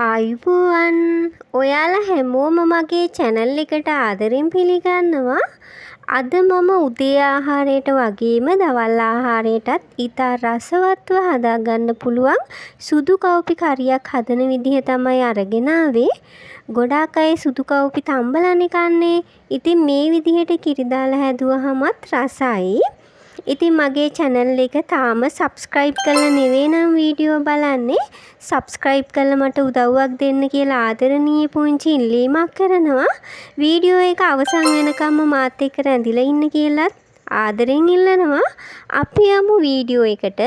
ආයුබෝවන් ඔයාලා හැමෝම මගේ channel එකට ආදරෙන් පිළිගන්නවා. අද මම උදේ ආහාරයට වගේම දවල් ආහාරයටත් ඉතා රසවත්ව හදාගන්න පුළුවන් සුදු කව්පි කරියක් හදන විදිහ තමයි අරගෙන ආවේ. ගොඩාක් අය සුදු කව්පි තම්බලන්නේ කන්නේ. ඉතින් මේ විදිහට කිරි දාලා හැදුවහමත් රසයි. ඉතින් මගේ channel එක තාම subscribe කරලා නෙවෙයි නම් වීඩියෝ බලන්නේ subscribe කරලා මට උදව්වක් දෙන්න කියලා ආදරණීය පුංචි ඉල්ලීමක් කරනවා. වීඩියෝ එක අවසන් වෙනකම්ම මාත් එක්ක රැඳිලා ඉන්න කියලාත් ආදරෙන් ඉල්ලනවා. අපි යමු වීඩියෝ එකට.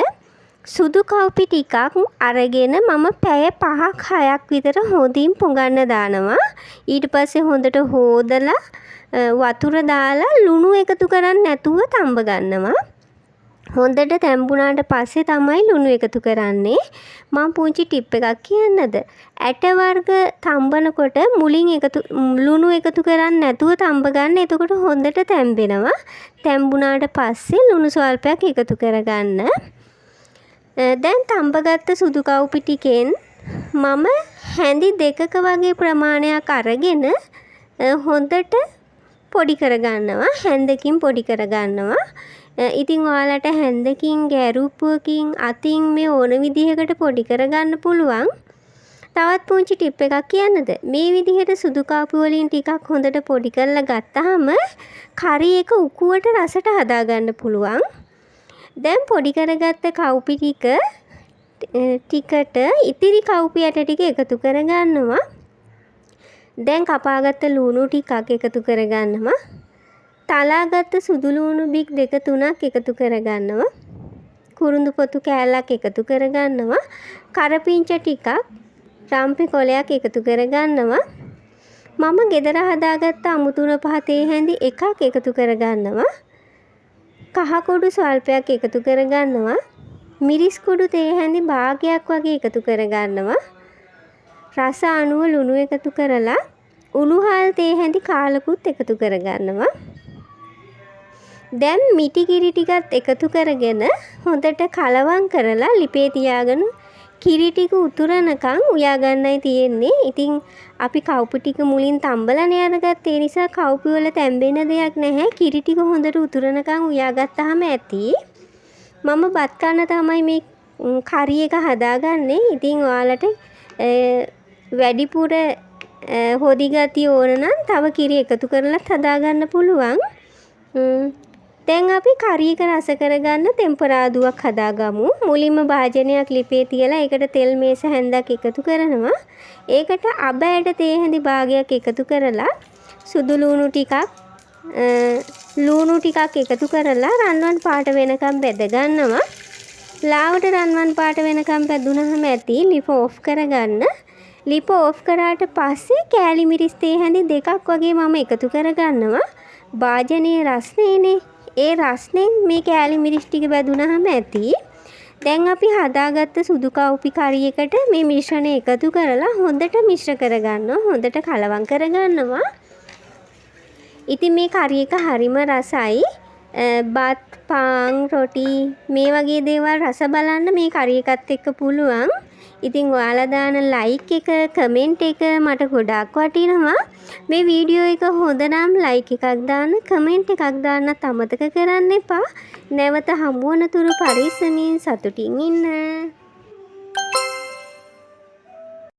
සුදු කව්පි ටිකක් අරගෙන මම පැය 5ක් 6ක් විතර හොඳින් පොඟන්න දානවා. ඊට පස්සේ හොඳට හොදලා වතුර දාලා ලුණු එකතු කරන්නේ නැතුව තඹ ගන්නවා. හොඳට තැඹුණාට පස්සේ තමයි ලුණු එකතු කරන්නේ. මම පුංචි ටිප් එකක් කියන්නද? ඇට වර්ග තඹනකොට මුලින් ලුණු එකතු කරන්නේ නැතුව තඹ ගන්න. එතකොට හොඳට තැඹෙනවා. තැඹුණාට පස්සේ ලුණු ස්වල්පයක් එකතු කරගන්න. දැන් තඹගත්ත සුදු කව්පි ටිකෙන් මම හැඳි දෙකක වගේ ප්‍රමාණයක් අරගෙන හොඳට පොඩි කරගන්නවා. හැන්දකින් පොඩි කරගන්නවා. ඉතින් ඔයාලට හැන්දකින් ගැරුප්පුවකින් අතින් මේ ඕන විදිහකට පොඩි කරගන්න පුළුවන්. තවත් පුංචි ටිප් එකක් කියන්නද? මේ විදිහට සුදු කව්පි වලින් ටිකක් හොඳට පොඩි කරලා ගත්තාම කරි එක උකුවට රසට හදාගන්න පුළුවන්. දැන් පොඩි කරගත්ත කව්පි ටිකට ඉතිරි කව්පි ඇට ටික එකතු කරගන්නවා. දැන් කපාගත්ත ලුණු ටිකක් එකතු කරගන්නවා. තලාගත්ත සුදු ලුණු බික් 2-3ක් එකතු කරගන්නවා. කුරුඳු පොතු කෑල්ලක් එකතු කරගන්නවා. කරපිංච ටිකක් රම්පි කොලයක් එකතු කරගන්නවා. මම ගෙදර හදාගත්ත අමුතුන පහ තේ හැඳි එකක් එකතු කරගන්නවා. කහ කුඩු ස්වල්පයක් එකතු කරගන්නවා. මිරිස් කුඩු තේ හැඳි භාගයක් වගේ එකතු කරගන්නවා. රස අනුව ලුණු එකතු කරලා උණුහල් තේ හැඳි කාලකුත් එකතු කරගන්නවා. දැන් මිටි කිරි ටිකත් එකතු කරගෙන හොඳට කලවම් කරලා ලිපේ තියාගෙන කිරි ටික උතුරනකම් උයා ගන්නයි තියෙන්නේ. ඉතින් අපි කව්පි ටික මුලින් තම්බලානේ අරගත්තේ. ඒ නිසා කව්පි වල තැම්බෙන දෙයක් නැහැ. කිරි ටික හොඳට උතුරනකම් උයා ගත්තාම ඇති. මම බත් කන්න තමයි මේ කරි එක හදාගන්නේ. ඉතින් ඔයාලට වැඩිපුර හොදි ගතිය ඕන නම් තව කිරි එකතු කරලත් හදාගන්න පුළුවන්. දැන් අපි කරි එක රස කරගන්න තෙම්පරාදුවක් හදාගමු. මුලින්ම භාජනයක් ලිපේ තියලා ඒකට තෙල් මේස හැන්දක් එකතු කරනවා. ඒකට අබ ඇට තේ හැඳි භාගයක් එකතු කරලා සුදු ලුණු ටිකක් එකතු කරලා රන්වන් පාට වෙනකම් බෙද ගන්නවා. ලාවට රන්වන් පාට වෙනකම් බැදුනහම ඇති. ලිප ඔෆ් කරගන්න. ලිප ඔෆ් කරාට පස්සේ කෑලි මිරිස් තේ හැඳි දෙකක් වගේ මම එකතු කරගන්නවා. භාජනයේ රස්නේනේ. ඒ රස්නෙන් මේ කෑලි මිරිස් ටික බැදුනහම ඇති. දැන් අපි හදාගත්ත සුදු කව්පි කරි එකට මේ මිශ්‍රණය එකතු කරලා හොඳට මිශ්‍ර කරගන්නවා. හොඳට කලවම් කරගන්නවා. ඉතින් මේ කරි එක හරිම රසයි. බත්, පාන්, රොටි මේ වගේ දේවල් රස බලන්න මේ කරි එකත් එක්ක පුළුවන්. ඉතින් ඔයාලා දාන ලයික් එක, කමෙන්ට් එක මට ගොඩාක් වටිනවා. මේ වීඩියෝ එක හොඳ නම් ලයික් එකක් දාන්න, කමෙන්ට් එකක් දාන්නත් අමතක කරන්න එපා. නැවත හමු වන තුරු පරිස්සමින් සතුටින් ඉන්න.